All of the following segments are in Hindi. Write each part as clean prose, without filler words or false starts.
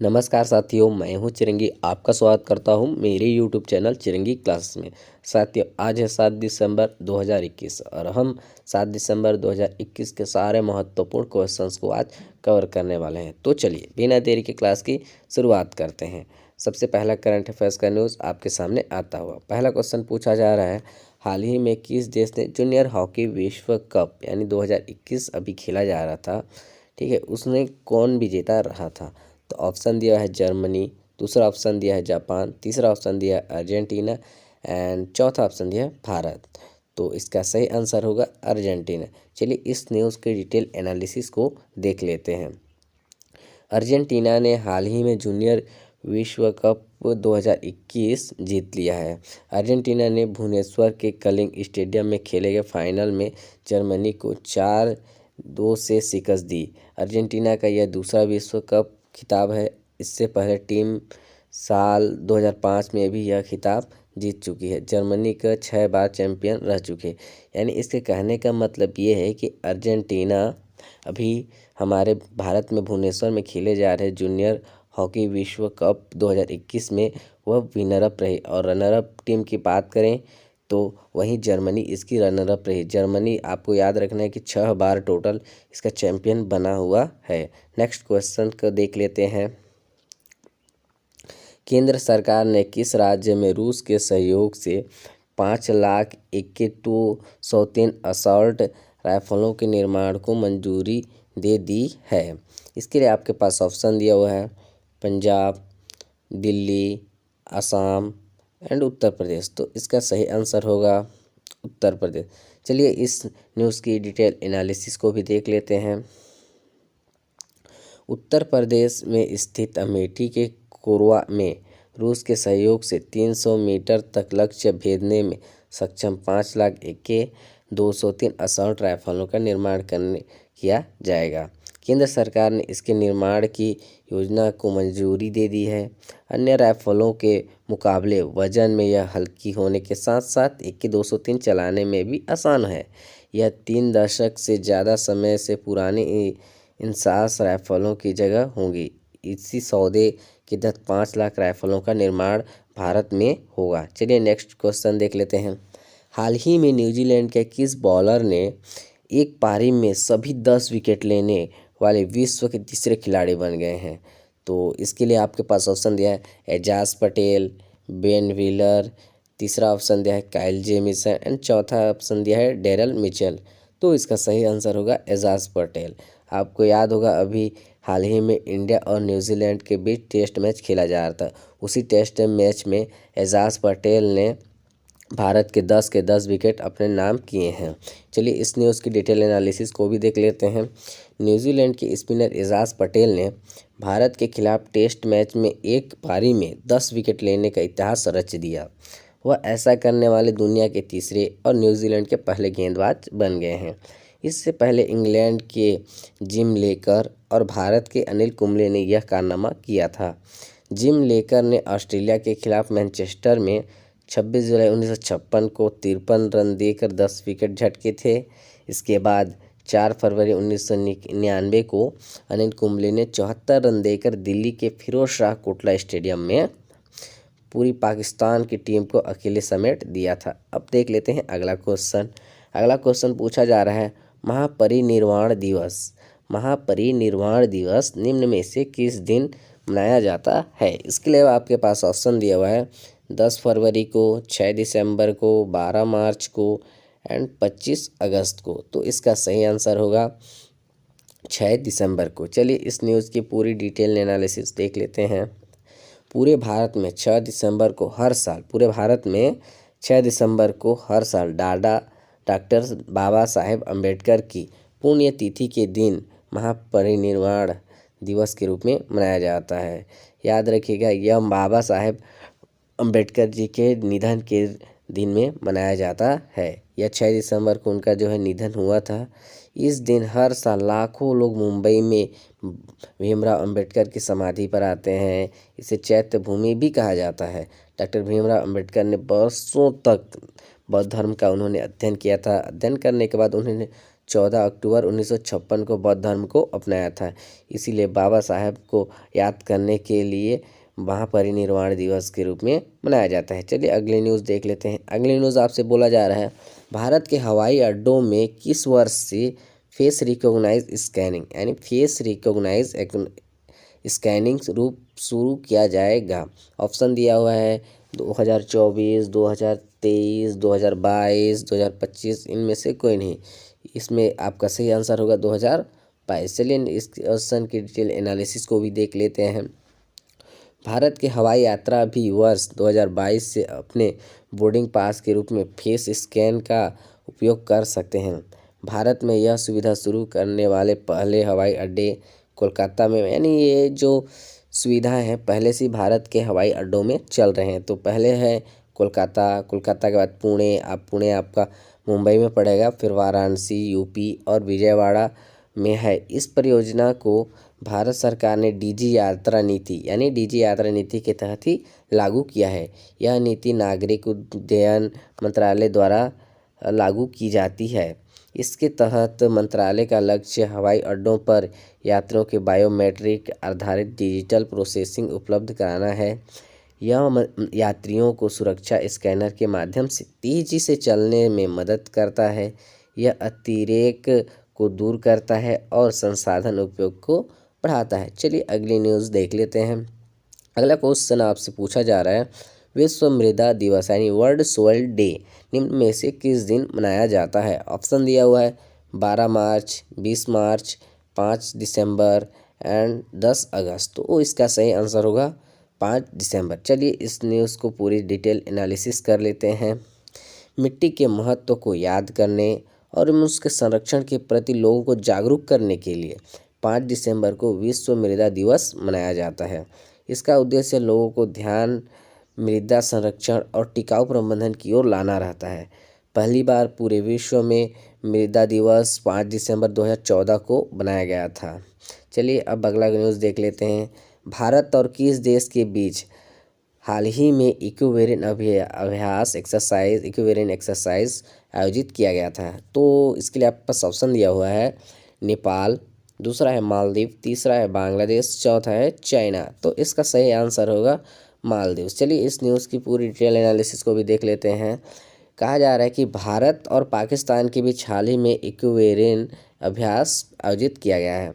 नमस्कार साथियों, मैं हूं चिरंगी। आपका स्वागत करता हूं मेरे YouTube चैनल चिरंगी क्लासेस में। साथियों, आज है 7 दिसंबर 2021 और हम 7 दिसंबर 2021 के सारे महत्वपूर्ण क्वेश्चंस को आज कवर करने वाले हैं। तो चलिए बिना देरी के क्लास की शुरुआत करते हैं। सबसे पहला करंट अफेयर्स का न्यूज़ आपके सामने आता हुआ। पहला क्वेश्चन पूछा जा रहा है, हाल ही में किस देश ने जूनियर हॉकी विश्व कप यानी 2021 अभी खेला जा रहा था, ठीक है, उसने कौन विजेता रहा था? तो ऑप्शन दिया है जर्मनी, दूसरा ऑप्शन दिया है जापान, तीसरा ऑप्शन दिया है अर्जेंटीना एंड चौथा ऑप्शन दिया है भारत। तो इसका सही आंसर होगा अर्जेंटीना। चलिए इस न्यूज़ के डिटेल एनालिसिस को देख लेते हैं। अर्जेंटीना ने हाल ही में जूनियर विश्व कप 2021 जीत लिया है। अर्जेंटीना ने भुवनेश्वर के कलिंग स्टेडियम में खेले गए फाइनल में जर्मनी को 4-2 से शिकस्त दी। अर्जेंटीना का यह दूसरा विश्व कप खिताब है। इससे पहले टीम साल 2005 में भी यह खिताब जीत चुकी है। जर्मनी का 6 बार चैंपियन रह चुके। यानी इसके कहने का मतलब ये है कि अर्जेंटीना अभी हमारे भारत में भुवनेश्वर में खेले जा रहे जूनियर हॉकी विश्व कप 2021 में वह विनर अप रही। और रनर अप टीम की बात करें तो वहीं जर्मनी इसकी रनर अप रही। जर्मनी आपको याद रखना है कि 6 बार टोटल इसका चैंपियन बना हुआ है। नेक्स्ट क्वेश्चन को देख लेते हैं। केंद्र सरकार ने किस राज्य में रूस के सहयोग से 5,21,103 असॉल्ट राइफलों के निर्माण को मंजूरी दे दी है? इसके लिए आपके पास ऑप्शन दिया हुआ है पंजाब, दिल्ली, असम एंड उत्तर प्रदेश। तो इसका सही आंसर होगा उत्तर प्रदेश। चलिए इस न्यूज़ की डिटेल एनालिसिस को भी देख लेते हैं। उत्तर प्रदेश में स्थित अमेठी के कोरवा में रूस के सहयोग से 300 मीटर तक लक्ष्य भेदने में सक्षम 5,21,203 असॉल्ट राइफलों का निर्माण किया जाएगा। केंद्र सरकार ने इसके निर्माण की योजना को मंजूरी दे दी है। अन्य राइफलों के मुकाबले वजन में यह हल्की होने के साथ साथ 21,203 चलाने में भी आसान है। यह 3 दशक से ज़्यादा समय से पुरानी इंसास राइफलों की जगह होंगी। इसी सौदे के तहत 5 लाख राइफलों का निर्माण भारत में होगा। चलिए नेक्स्ट क्वेश्चन देख लेते हैं। हाल ही में न्यूजीलैंड के किस बॉलर ने एक पारी में सभी 10 विकेट लेने वाले विश्व के तीसरे खिलाड़ी बन गए हैं? तो इसके लिए आपके पास ऑप्शन दिया है एजाज पटेल, बेन व्हीलर, तीसरा ऑप्शन दिया है काइल जेमिसन एंड चौथा ऑप्शन दिया है डेरल मिचेल। तो इसका सही आंसर होगा एजाज पटेल। आपको याद होगा अभी हाल ही में इंडिया और न्यूजीलैंड के बीच टेस्ट मैच खेला जा रहा था। उसी टेस्ट मैच में एजाज पटेल ने भारत के 10 विकेट अपने नाम किए हैं। चलिए इस न्यूज़ की डिटेल एनालिसिस को भी देख लेते हैं। न्यूजीलैंड के स्पिनर एजाज पटेल ने भारत के खिलाफ टेस्ट मैच में एक पारी में 10 विकेट लेने का इतिहास रच दिया। वह ऐसा करने वाले दुनिया के तीसरे और न्यूजीलैंड के पहले गेंदबाज बन गए हैं। इससे पहले इंग्लैंड के जिम लेकर और भारत के अनिल कुंबले ने यह कारनामा किया था। जिम लेकर ने ऑस्ट्रेलिया के खिलाफ मैनचेस्टर में 26 जुलाई 1956 को 53 रन देकर 10 विकेट झटके थे। इसके बाद 4 फरवरी 1999 को अनिल कुंबले ने 74 रन देकर दिल्ली के फिरोज शाह कोटला स्टेडियम में पूरी पाकिस्तान की टीम को अकेले समेट दिया था। अब देख लेते हैं अगला क्वेश्चन। अगला क्वेश्चन पूछा जा रहा है, महापरिनिर्वाण दिवस निम्न में से किस दिन मनाया जाता है? इसके लिए आपके पास ऑप्शन दिया हुआ है 10 फरवरी को, 6 दिसंबर को, 12 मार्च को एंड 25 अगस्त को। तो इसका सही आंसर होगा 6 दिसंबर को। चलिए इस न्यूज़ की पूरी डिटेल एनालिसिस देख लेते हैं। पूरे भारत में 6 दिसंबर को हर साल डॉक्टर बाबा साहेब अम्बेडकर की पुण्यतिथि के दिन महापरिनिर्वाण दिवस के रूप में मनाया जाता है। याद रखिएगा यह बाबा साहेब अम्बेडकर जी के निधन के दिन में मनाया जाता है। यह 6 दिसंबर को उनका जो है निधन हुआ था। इस दिन हर साल लाखों लोग मुंबई में भीमराव अंबेडकर की समाधि पर आते हैं। इसे चैत्य भूमि भी कहा जाता है। डॉक्टर भीमराव अंबेडकर ने वर्षों तक बौद्ध धर्म का उन्होंने अध्ययन किया था। अध्ययन करने के बाद उन्होंने 14 अक्टूबर 1956 को बौद्ध धर्म को अपनाया था। इसीलिए बाबा साहेब को याद करने के लिए महापरिनिर्वाण दिवस के रूप में मनाया जाता है। चलिए अगली न्यूज़ देख लेते हैं। अगली न्यूज़ आपसे बोला जा रहा है, भारत के हवाई अड्डों में किस वर्ष से फेस रिकॉग्नाइज स्कैनिंग यानी फेस रिकॉग्नाइज स्कैनिंग रूप शुरू किया जाएगा। ऑप्शन दिया हुआ है 2024, 2023, 2022, 2025, इनमें से कोई नहीं। इसमें आपका सही आंसर होगा 2022। चलिए इस क्वेश्चन की डिटेल एनालिसिस को भी देख लेते हैं। भारत के हवाई यात्रा भी वर्ष 2022 से अपने बोर्डिंग पास के रूप में फेस स्कैन का उपयोग कर सकते हैं। भारत में यह सुविधा शुरू करने वाले पहले हवाई अड्डे कोलकाता में, यानी ये जो सुविधाएं हैं पहले से भारत के हवाई अड्डों में चल रहे हैं। तो पहले है कोलकाता, कोलकाता के बाद पुणे आपका मुंबई में पड़ेगा, फिर वाराणसी यूपी और विजयवाड़ा में है। इस परियोजना को भारत सरकार ने डीजी यात्रा नीति यानी डीजी यात्रा नीति के तहत ही लागू किया है। यह नीति नागरिक उड्डयन मंत्रालय द्वारा लागू की जाती है। इसके तहत मंत्रालय का लक्ष्य हवाई अड्डों पर यात्रियों के बायोमेट्रिक आधारित डिजिटल प्रोसेसिंग उपलब्ध कराना है। यह यात्रियों को सुरक्षा स्कैनर के माध्यम से तेजी से चलने में मदद करता है। यह अतिरेक को दूर करता है और संसाधन उपयोग को बढ़ाता है। चलिए अगली न्यूज़ देख लेते हैं। अगला क्वेश्चन आपसे पूछा जा रहा है, विश्व मृदा दिवस यानी वर्ल्ड सोइल डे निम्न में से किस दिन मनाया जाता है। ऑप्शन दिया हुआ है 12 मार्च, 20 मार्च, 5 दिसंबर एंड 10 अगस्त। तो इसका सही आंसर होगा 5 दिसंबर। चलिए इस न्यूज़ को पूरी डिटेल एनालिसिस कर लेते हैं। मिट्टी के महत्व को याद करने और उसके संरक्षण के प्रति लोगों को जागरूक करने के लिए 5 दिसंबर को विश्व मृदा दिवस मनाया जाता है। इसका उद्देश्य लोगों को ध्यान मृदा संरक्षण और टिकाऊ प्रबंधन की ओर लाना रहता है। पहली बार पूरे विश्व में मृदा दिवस 5 दिसंबर 2014 को बनाया गया था। चलिए अब अगला न्यूज़ देख लेते हैं। भारत और किस देश के बीच हाल ही में इक्विवेरिएंट एक्सरसाइज आयोजित किया गया था। तो इसके लिए आपके पास ऑप्शन दिया हुआ है नेपाल, दूसरा है मालदीव, तीसरा है बांग्लादेश, चौथा है चाइना। तो इसका सही आंसर होगा मालदीव। चलिए इस न्यूज़ की पूरी डिटेल एनालिसिस को भी देख लेते हैं। कहा जा रहा है कि भारत और पाकिस्तान के बीच हाल ही में इक्विवेरिएंट अभ्यास आयोजित किया गया है।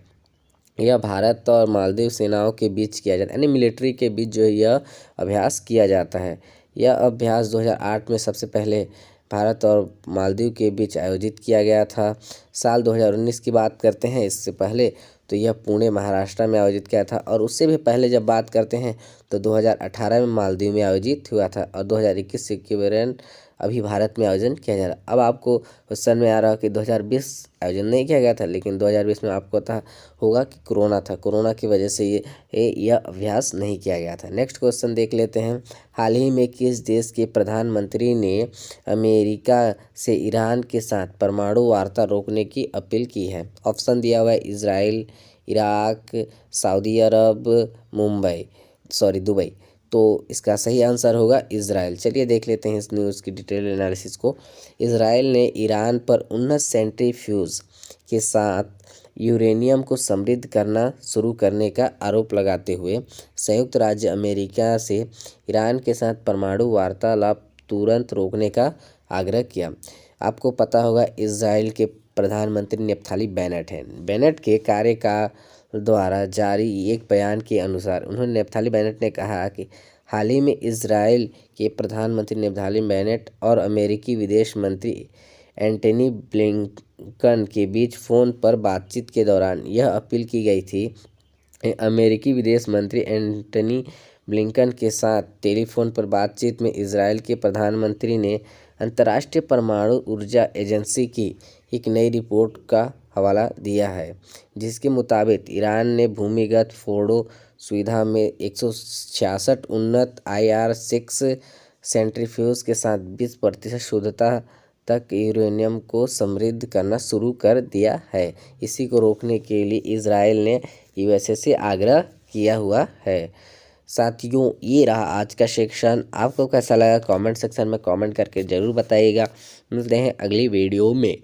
यह भारत और मालदीव सेनाओं के बीच किया जाता है, यानी मिलिट्री के बीच जो यह अभ्यास किया जाता है। यह अभ्यास 2008 में सबसे पहले भारत और मालदीव के बीच आयोजित किया गया था। साल 2019 की बात करते हैं, इससे पहले तो यह पुणे महाराष्ट्र में आयोजित किया था, और उससे भी पहले जब बात करते हैं तो 2018 में मालदीव में आयोजित हुआ था, और 2021 से इक्विवेरिएंट अभी भारत में आयोजन किया जा रहा है। अब आपको क्वेश्चन में आ रहा है कि 2020 आयोजन नहीं किया गया था, लेकिन 2020 में आपको पता होगा कि कोरोना था, कोरोना की वजह से यह अभ्यास नहीं किया गया था। नेक्स्ट क्वेश्चन देख लेते हैं। हाल ही में किस देश के प्रधानमंत्री ने अमेरिका से ईरान के साथ परमाणु वार्ता रोकने की अपील की है। ऑप्शन दिया हुआ है इजराइल, इराक, सऊदी अरब, दुबई। तो इसका सही आंसर होगा इजराइल। चलिए देख लेते हैं इस न्यूज़ की डिटेल एनालिसिस को। इजराइल ने ईरान पर उन्नत सेंट्रीफ्यूज के साथ यूरेनियम को समृद्ध करना शुरू करने का आरोप लगाते हुए संयुक्त राज्य अमेरिका से ईरान के साथ परमाणु वार्तालाप तुरंत रोकने का आग्रह किया। आपको पता होगा इजराइल के प्रधानमंत्री नफ्ताली बेनेट हैं। बेनेट के कार्यकाल द्वारा जारी एक बयान के अनुसार उन्होंने नफ्ताली बेनेट ने कहा कि हाल ही में इजराइल के प्रधानमंत्री नफ्ताली बेनेट और अमेरिकी विदेश मंत्री एंटनी ब्लिंकन के बीच फ़ोन पर बातचीत के दौरान यह अपील की गई थी। अमेरिकी विदेश मंत्री एंटनी ब्लिंकन के साथ टेलीफोन पर बातचीत में इजराइल के प्रधानमंत्री ने अंतर्राष्ट्रीय परमाणु ऊर्जा एजेंसी की एक नई रिपोर्ट का हवाला दिया है, जिसके मुताबिक ईरान ने भूमिगत फोर्डो सुविधा में 166 उन्नत IR-6 सेंट्रीफ्यूज के साथ 20% शुद्धता तक यूरेनियम को समृद्ध करना शुरू कर दिया है। इसी को रोकने के लिए इजराइल ने USA से आग्रह किया हुआ है। साथियों, ये रहा आज का सेक्शन। आपको कैसा लगा कमेंट सेक्शन में कमेंट करके ज़रूर बताइएगा। मिलते हैं अगली वीडियो में।